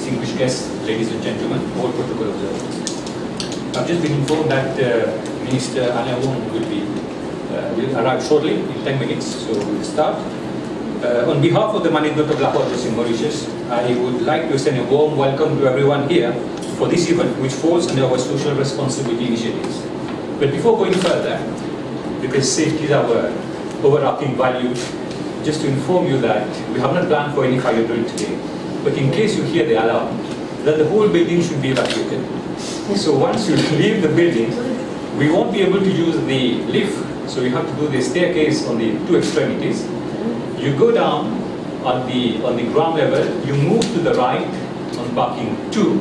distinguished guests, ladies and gentlemen, all protocol observers. I've just been informed that Minister Alain Wong will arrive shortly in 10 minutes, so we'll start. On behalf of the management of LafargeHolcim Mauritius, I would like to extend a warm welcome to everyone here for this event, which falls under our social responsibility initiatives. But before going further, because safety is our overarching value, just to inform you that we have not planned for any fire drill today. But in case you hear the alarm, then the whole building should be evacuated. So once you leave the building, we won't be able to use the lift, so you have to do the staircase on the two extremities. You go down on the ground level, you move to the right on parking 2,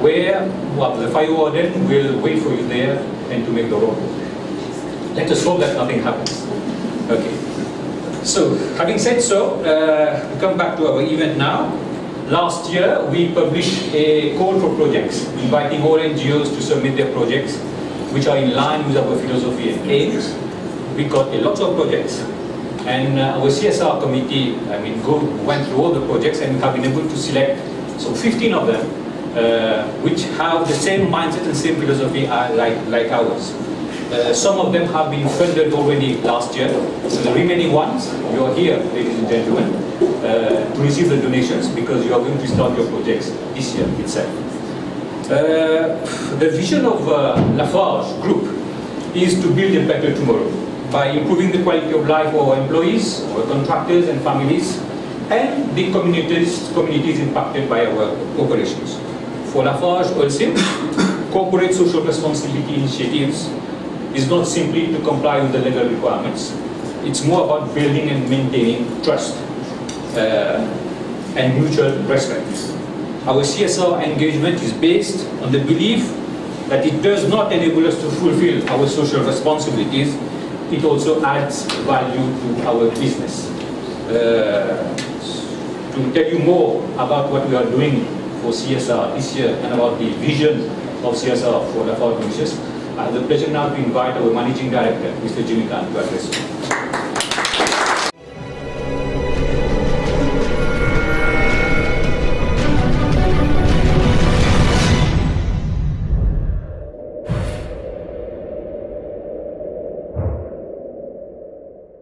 where the fire warden will wait for you there and to make the road. Let us hope that nothing happens. Okay. So, having said so, we come back to our event now. Last year, we published a call for projects, inviting all NGOs to submit their projects, which are in line with our philosophy and aims. We got a lot of projects, and our CSR committee, went through all the projects, and we have been able to select 15 of them, which have the same mindset and same philosophy like ours. Some of them have been funded already last year, so the remaining ones, you are here, ladies and gentlemen, to receive the donations because you are going to start your projects this year itself. The vision of Lafarge Group is to build a better tomorrow by improving the quality of life of our employees, our contractors and families, and the communities impacted by our operations. For LafargeHolcim, corporate social responsibility initiatives is not simply to comply with the legal requirements. It's more about building and maintaining trust and mutual respect. Our CSR engagement is based on the belief that it does not enable us to fulfill our social responsibilities, it also adds value to our business. To tell you more about what we are doing for CSR this year and about the vision of CSR for Lafarge Mauritius, I have the pleasure now to invite our Managing Director, Mr. Jimmy Khan, to address you.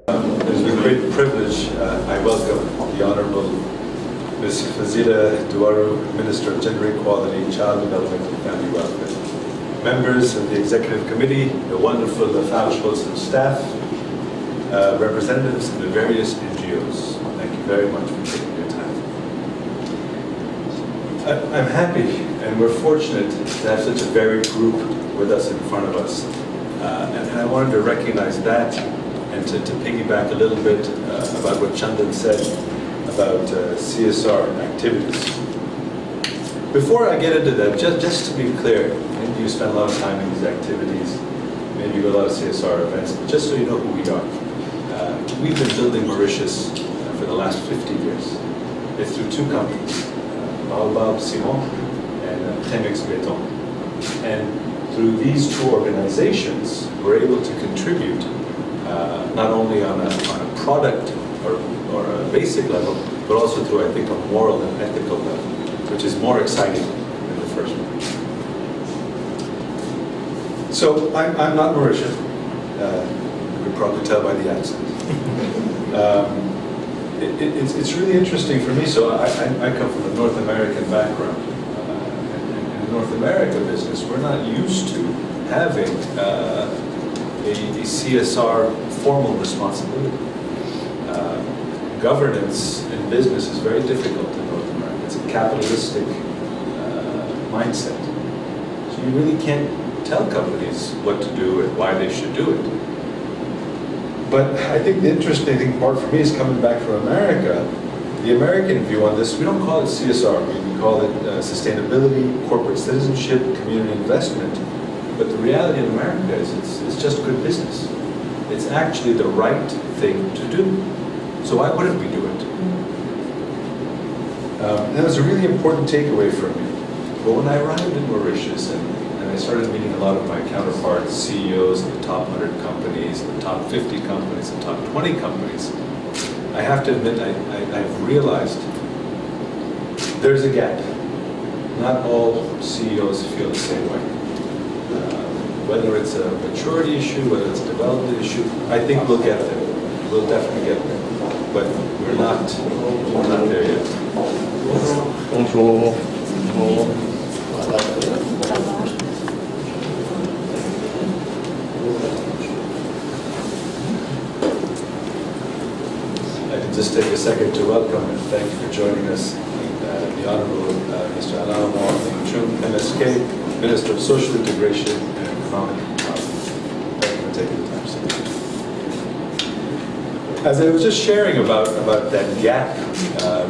It is with great privilege I welcome the Honourable Ms. Fazila Duaru, Minister of Gender Equality, Child Development and Family Welfare. Members of the Executive Committee, the wonderful LafargeHolcim staff, representatives of the various NGOs. Thank you very much for taking your time. I'm happy and we're fortunate to have such a varied group with us in front of us. And I wanted to recognize that and to piggyback a little bit about what Chandan said about CSR activities. Before I get into that, just to be clear, maybe you spend a lot of time in these activities, maybe you go to a lot of CSR events, but just so you know who we are. We've been building Mauritius for the last 50 years. It's through two companies, Baobab Simon and Chemex Beton. And through these two organizations, we're able to contribute not only on a product or a basic level, but also through, I think, a moral and ethical level, which is more exciting than the first one. So I'm not Mauritian. You can probably tell by the accent. It's really interesting for me. So I come from a North American background. And in the North America business, we're not used to having a CSR formal responsibility. Governance in business is very difficult in North America. It's a capitalistic mindset. So you really can't tell companies what to do and why they should do it. But I think the interesting part for me is coming back from America. The American view on this, we don't call it CSR. We call it sustainability, corporate citizenship, community investment. But the reality in America is it's just good business. It's actually the right thing to do. So why wouldn't we do it? That was a really important takeaway for me. But when I arrived in Mauritius and I started meeting a lot of my counterparts, CEOs of the top 100 companies, the top 50 companies, the top 20 companies, I have to admit I've realized there's a gap. not all CEOs feel the same way. Whether it's a maturity issue, whether it's a development issue, I think we'll get there. We'll definitely get there. But we're not there yet. Bonjour. I can just take a second to welcome and thank you for joining us. The Honorable Mr. Alain Chung, MSK, Minister of Social Integration and Economic Development. Thank you for taking the time, sir. As I was just sharing about that gap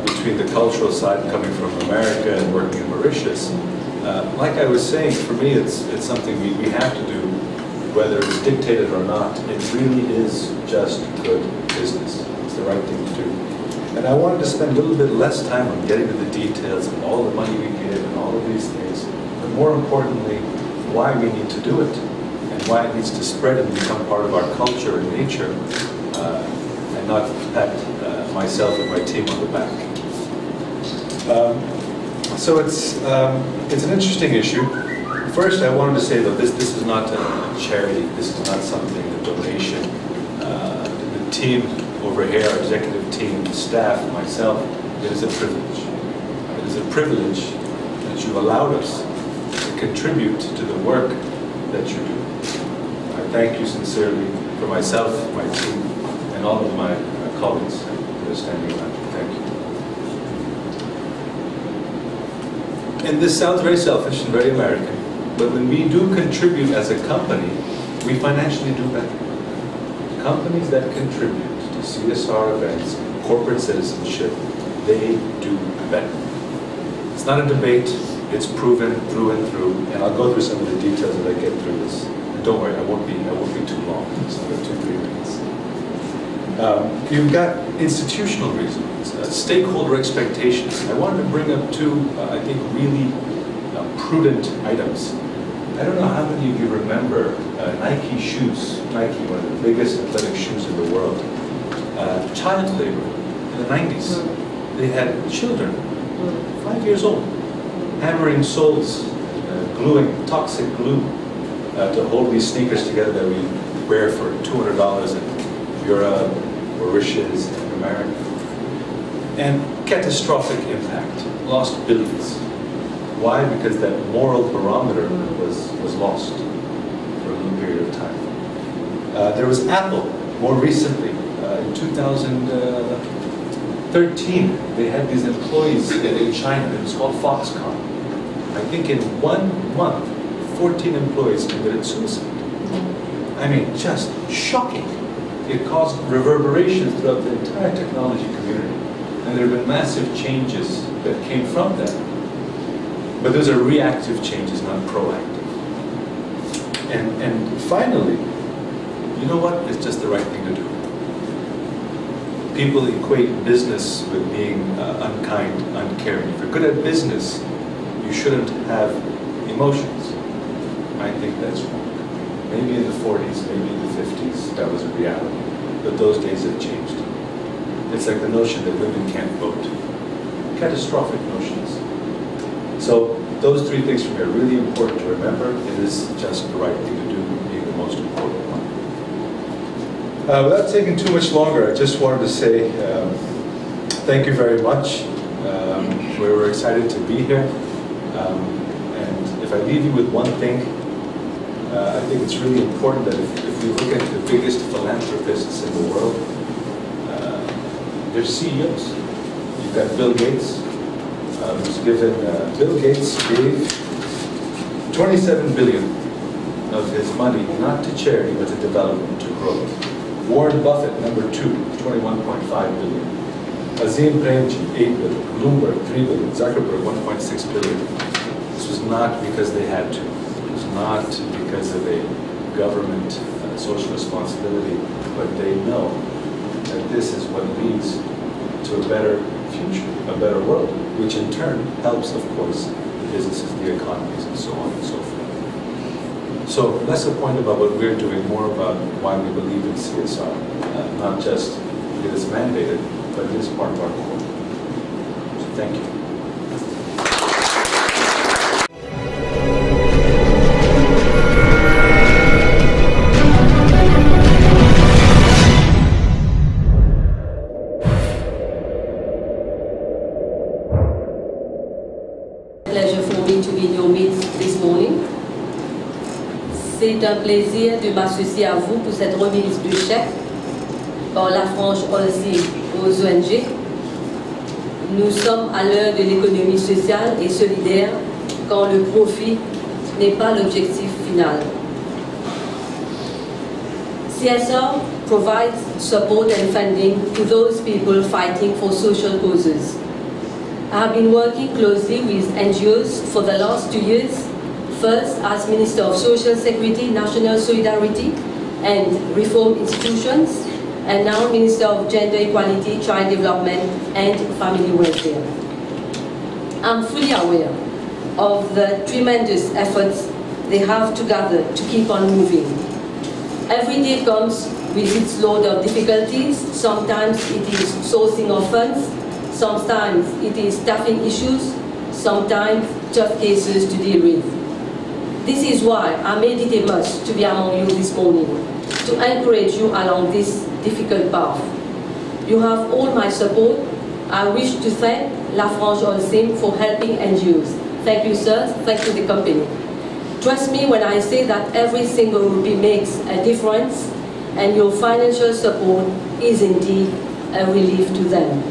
between the cultural side coming from America and working in Mauritius, like I was saying, for me it's something we have to do, whether it's dictated or not. It really is just good business. It's the right thing to do. And I wanted to spend a little bit less time on getting to the details of all the money we give and all of these things, but more importantly, why we need to do it and why it needs to spread and become part of our culture and nature, and not pat myself and my team on the back. So it's an interesting issue. First, I wanted to say that this is not a charity. This is not something, a donation. The team over here, our executive team, the staff, myself, it is a privilege. It is a privilege that you've allowed us to contribute to the work that you do. I thank you sincerely for myself, my team, and all of my colleagues that are standing around. Thank you. And this sounds very selfish and very American, but when we do contribute as a company, we financially do better. Companies that contribute to CSR events, corporate citizenship, they do better. It's not a debate, it's proven through and through, and I'll go through some of the details as I get through this. And don't worry, I won't be too long, it's about 2-3 minutes. You've got institutional reasons, stakeholder expectations. I wanted to bring up two, I think, really prudent items. I don't know how many of you remember Nike shoes, Nike, one of the biggest athletic shoes in the world. Child labor in the 90s. They had children, 5 years old, hammering soles, gluing toxic glue to hold these sneakers together that we wear for $200 in Europe, Mauritius, and America. And catastrophic impact, lost billions. Why? Because that moral barometer was lost for a little period of time. There was Apple, more recently, in 2013, they had these employees in China, it was called Foxconn. I think in 1 month, 14 employees committed suicide. I mean, just shocking. It caused reverberations throughout the entire technology community. And there have been massive changes that came from that. But those are reactive changes, not proactive. And finally, you know what? It's just the right thing to do. People equate business with being unkind, uncaring. If you're good at business, you shouldn't have emotions. I think that's wrong. Maybe in the 40s, maybe in the 50s, that was a reality. But those days have changed. It's like the notion that women can't vote. Catastrophic notions. So those three things for me are really important to remember. It is just the right thing to do, being the most important one. Without taking too much longer, I just wanted to say thank you very much. We were excited to be here. And if I leave you with one thing, I think it's really important that if we look at the biggest philanthropists in the world, they're CEOs. You've got Bill Gates, who's given, Bill Gates gave $27 billion of his money, not to charity, but to development, to growth. Warren Buffett, number 2, $21.5 billion. Azim Premji, $8 billion. Bloomberg, $3 billion. Zuckerberg, $1.6 billion. This was not because they had to. It was not because of a government social responsibility, but they know that this is what leads to a better future, a better world, which in turn helps, of course, the businesses, the economies, and so on and so forth. So less a point about what we're doing, more about why we believe in CSR. Not just it is mandated, but it is part of our core. So thank you. me to be in your midst this morning. C'est un plaisir de m'associer à vous pour cette remise de chèques par LafargeHolcim aux ONG. Nous sommes à l'heure de l'économie sociale et solidaire quand le profit n'est pas l'objectif final. CSR provides support and funding to those people fighting for social causes. I have been working closely with NGOs for the last 2 years, first as Minister of Social Security, National Solidarity and Reform Institutions, and now Minister of Gender Equality, Child Development and Family Welfare. I'm fully aware of the tremendous efforts they have to gather to keep on moving. Every day comes with its load of difficulties. Sometimes it is sourcing of funds, sometimes it is staffing issues, sometimes tough cases to deal with. This is why I made it a must to be among you this morning, to encourage you along this difficult path. You have all my support. I wish to thank LafargeHolcim for helping NGOs. Thank you, sir. Thank you, the company. Trust me when I say that every single rupee makes a difference, and your financial support is indeed a relief to them.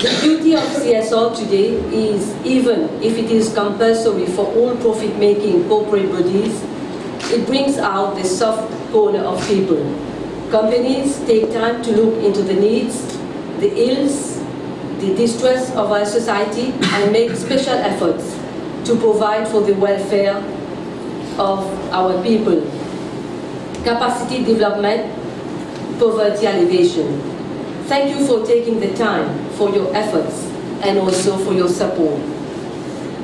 The beauty of CSR today is, even if it is compulsory for all profit-making corporate bodies, it brings out the soft corner of people. Companies take time to look into the needs, the ills, the distress of our society, and make special efforts to provide for the welfare of our people. Capacity development, poverty alleviation. Thank you for taking the time for your efforts and also for your support.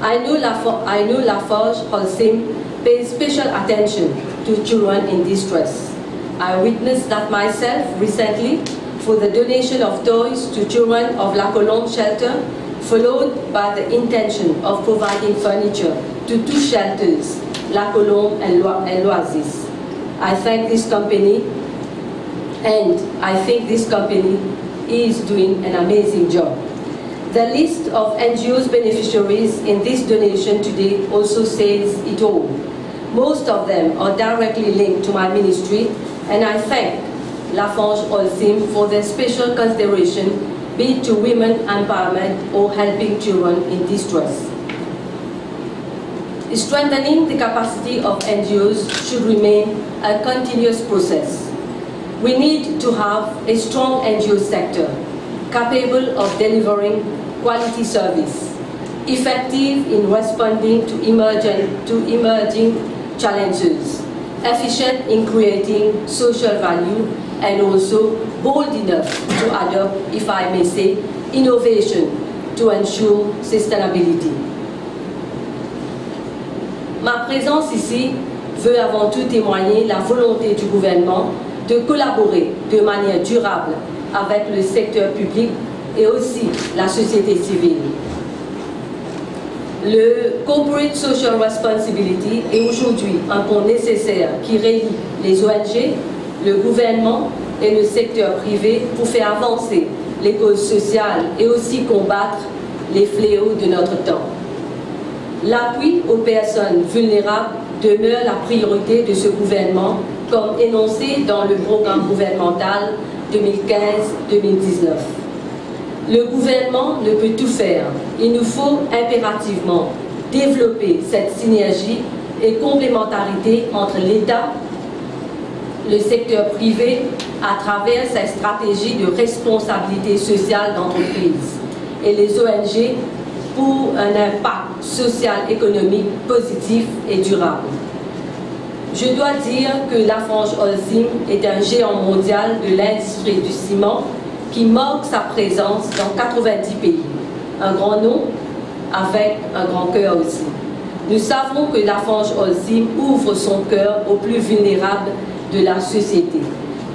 I know LafargeHolcim pays special attention to children in distress. I witnessed that myself recently for the donation of toys to children of La Colombe shelter, followed by the intention of providing furniture to 2 shelters, La Colombe and L'Oasis. I thank this company, and I think this company is doing an amazing job. The list of NGOs beneficiaries in this donation today also says it all. Most of them are directly linked to my ministry, and I thank LafargeHolcim for their special consideration, be it to women empowerment or helping children in distress. Strengthening the capacity of NGOs should remain a continuous process. We need to have a strong NGO sector, capable of delivering quality service, effective in responding to emerging challenges, efficient in creating social value, and also bold enough to adopt, if I may say, innovation to ensure sustainability. Ma présence ici veut avant tout témoigner la volonté du gouvernement de collaborer de manière durable avec le secteur public et aussi la société civile. Le Corporate Social Responsibility est aujourd'hui un pont nécessaire qui relie les ONG, le gouvernement et le secteur privé pour faire avancer les causes sociales et aussi combattre les fléaux de notre temps. L'appui aux personnes vulnérables demeure la priorité de ce gouvernement, comme énoncé dans le programme gouvernemental 2015-2019. Le gouvernement ne peut tout faire. Il nous faut impérativement développer cette synergie et complémentarité entre l'État, le secteur privé, à travers sa stratégie de responsabilité sociale d'entreprise, et les ONG pour un impact social-économique positif et durable. Je dois dire que LafargeHolcim est un géant mondial de l'industrie du ciment qui marque sa présence dans 90 pays. Un grand nom avec un grand cœur aussi. Nous savons que LafargeHolcim ouvre son cœur aux plus vulnérables de la société.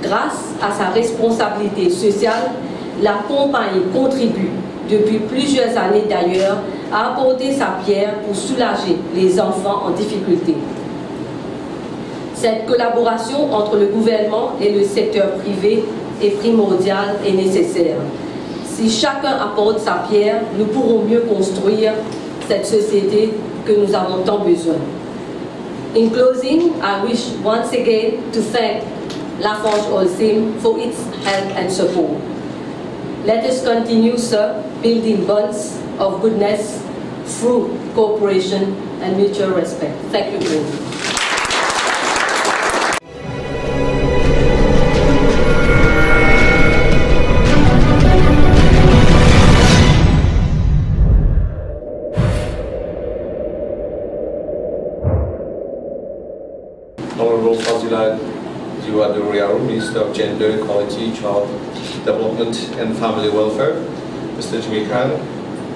Grâce à sa responsabilité sociale, la compagnie contribue depuis plusieurs années d'ailleurs à apporter sa pierre pour soulager les enfants en difficulté. Cette collaboration entre le gouvernement et le secteur privé est primordiale et nécessaire. Si chacun apporte sa pierre, nous pourrons mieux construire cette société que nous avons tant besoin. In closing, I wish once again to thank LafargeHolcim for its help and support. Let us continue, sir, building bonds of goodness through cooperation and mutual respect. Thank you very much. Honorable Fazila Ziwaduriaru, Minister of Gender Equality, Child Development and Family Welfare, Mr. Jimmy Khan,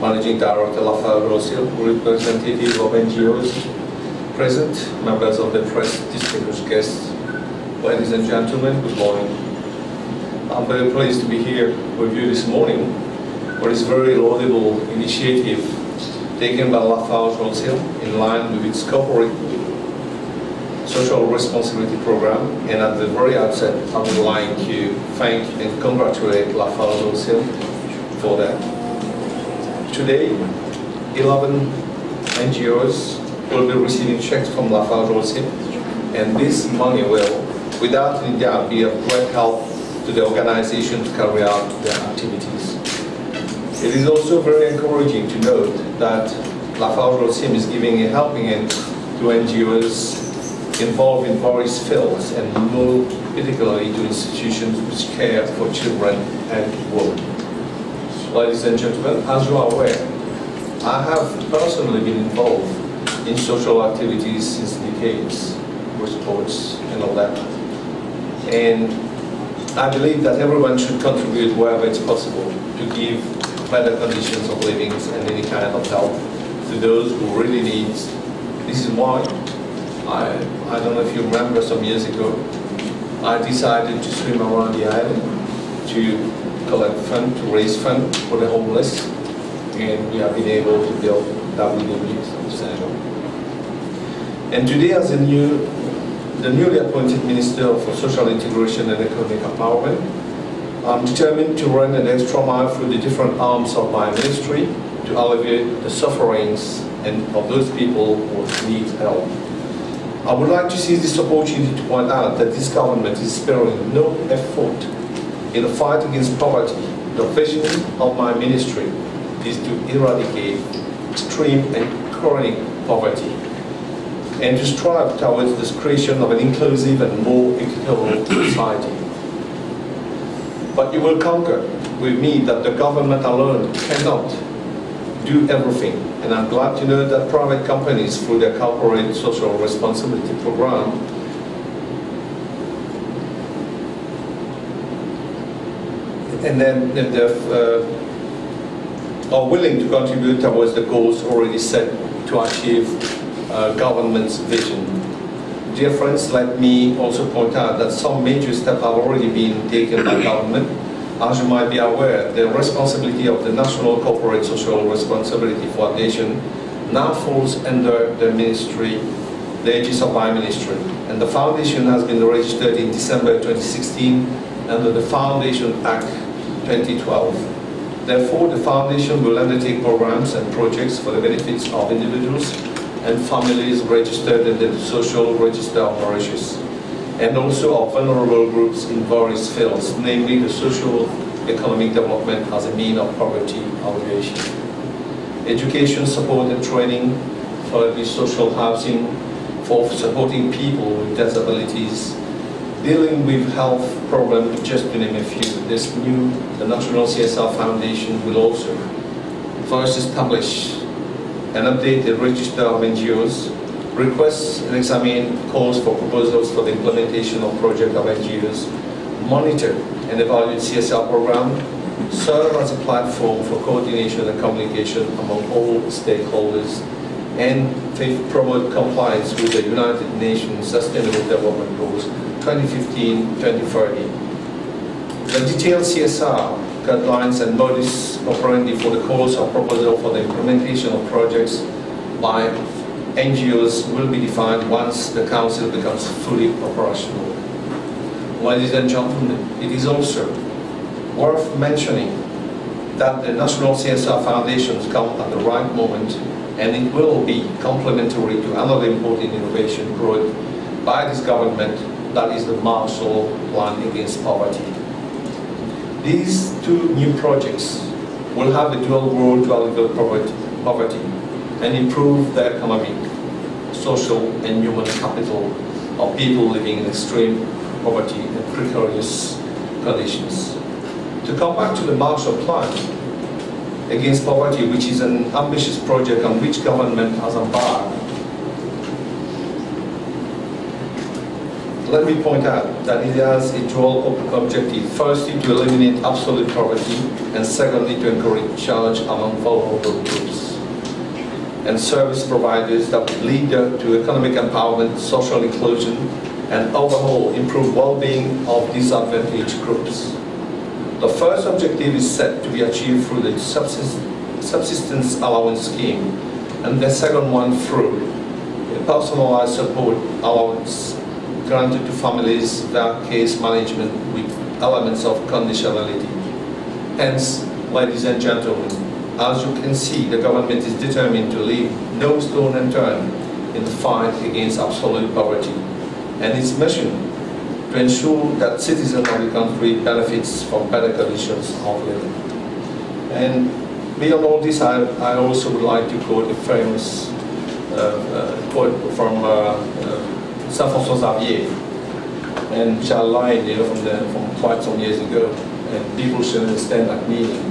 Managing Director LafargeHolcim, representative of NGOs present, members of the press, distinguished guests, ladies and gentlemen, good morning. I'm very pleased to be here with you this morning for this very laudable initiative taken by LafargeHolcim in line with its corporate social responsibility program, and at the very outset, I would like to thank and congratulate LafargeHolcim for that. Today, 11 NGOs will be receiving checks from LafargeHolcim, and this money will, without any doubt, be of great help to the organization to carry out their activities. It is also very encouraging to note that LafargeHolcim is giving a helping hand to NGOs involved in various fields, and more particularly to institutions which care for children and women. Ladies and gentlemen, as you are aware, I have personally been involved in social activities since decades, with sports and all that. And I believe that everyone should contribute wherever it's possible to give better conditions of living and any kind of help to those who really need. This is why I don't know if you remember, some years ago, I decided to swim around the island to collect funds, to raise funds for the homeless, and we have been able to build WWs. And today, as the newly appointed Minister for Social Integration and Economic Empowerment, I'm determined to run an extra mile through the different arms of my ministry to alleviate the sufferings of those people who need help. I would like to seize this opportunity to point out that this government is sparing no effort in the fight against poverty. The vision of my ministry is to eradicate extreme and chronic poverty and to strive towards the creation of an inclusive and more equitable society. But you will concur with me that the government alone cannot do everything, and I'm glad to know that private companies, through their corporate social responsibility program, are willing to contribute towards the goals already set to achieve government's vision. Dear friends, let me also point out that some major steps have already been taken by government. As you might be aware, the responsibility of the National Corporate Social Responsibility Foundation now falls under the ministry, the aegis of my ministry. And the foundation has been registered in December 2016 under the Foundation Act 2012. Therefore, the foundation will undertake programs and projects for the benefits of individuals and families registered in the Social Register of Mauritius, and also of vulnerable groups in various fields, namely the social economic development as a means of poverty alleviation, education support and training, thirdly social housing for supporting people with disabilities, dealing with health problems, just to name a few. The National CSR Foundation will also first establish and update the register of NGOs, request and examine calls for proposals for the implementation of projects of NGOs, monitor and evaluate CSR program, serve as a platform for coordination and communication among all stakeholders, and promote compliance with the United Nations Sustainable Development Goals 2015-2030. The detailed CSR guidelines and modus operandi for the calls or proposal for the implementation of projects by NGOs will be defined once the Council becomes fully operational. Ladies and gentlemen, it is also worth mentioning that the National CSR Foundations come at the right moment, and it will be complementary to another important innovation brought by this government, that is the Marshall Plan Against Poverty. These two new projects will have a dual role to alleviate poverty and improve the economic, social and human capital of people living in extreme poverty and precarious conditions. To come back to the Marshall Plan Against Poverty, which is an ambitious project on which government has embarked, let me point out that it has a dual objective. Firstly, to eliminate absolute poverty, and secondly, to encourage change among vulnerable groups and service providers that would lead to economic empowerment, social inclusion, and overall improve well-being of disadvantaged groups. The first objective is set to be achieved through the subsistence allowance scheme, and the second one through a personalized support allowance granted to families via case management with elements of conditionality. Hence, ladies and gentlemen, as you can see, the government is determined to leave no stone unturned in the fight against absolute poverty, and its mission to ensure that citizens of the country benefits from better conditions of living. And beyond all this, I also would like to quote a famous quote from Saint-François Xavier and Charles Line, from quite some years ago, and people should understand that meaning.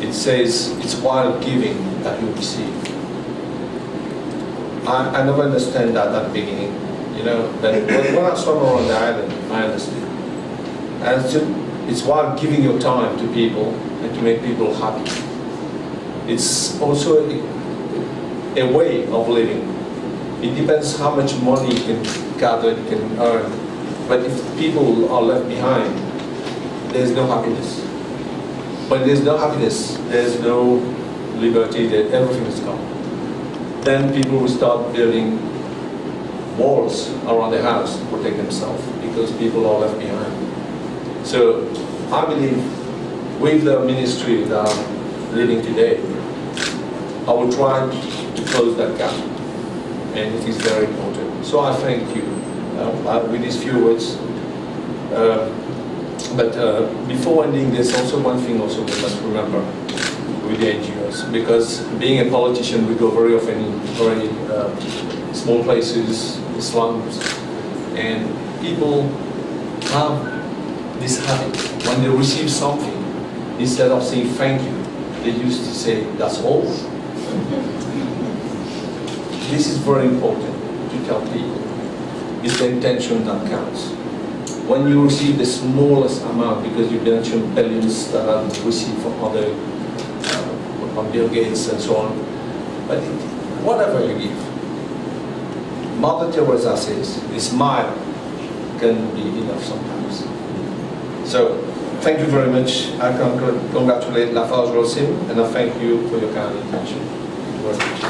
It says, it's while giving that you receive. I never understand that at the beginning, but when I swam around the island, I understood. And it's while giving your time to people and to make people happy. It's also a way of living. It depends how much money you can gather, you can earn. But if people are left behind, there's no happiness. When there's no happiness, there's no liberty, everything is gone. Then people will start building walls around the house to protect themselves because people are left behind. So I believe with the ministry that I'm leading today, I will try to close that gap, and it is very important. So I thank you with these few words. But before ending, there's also one thing also we must remember with the NGOs, because being a politician, we go very often in very small places, slums, and people have this habit. When they receive something, instead of saying thank you, they used to say, that's all. This is very important to tell people. It's the intention that counts. When you receive the smallest amount, because you mentioned billions that are received from other, from Bill Gates and so on, but whatever you give, Mother Teresa says, a smile can be enough sometimes. So, thank you very much. I congratulate LafargeHolcim, and I thank you for your kind attention. Thank you very much.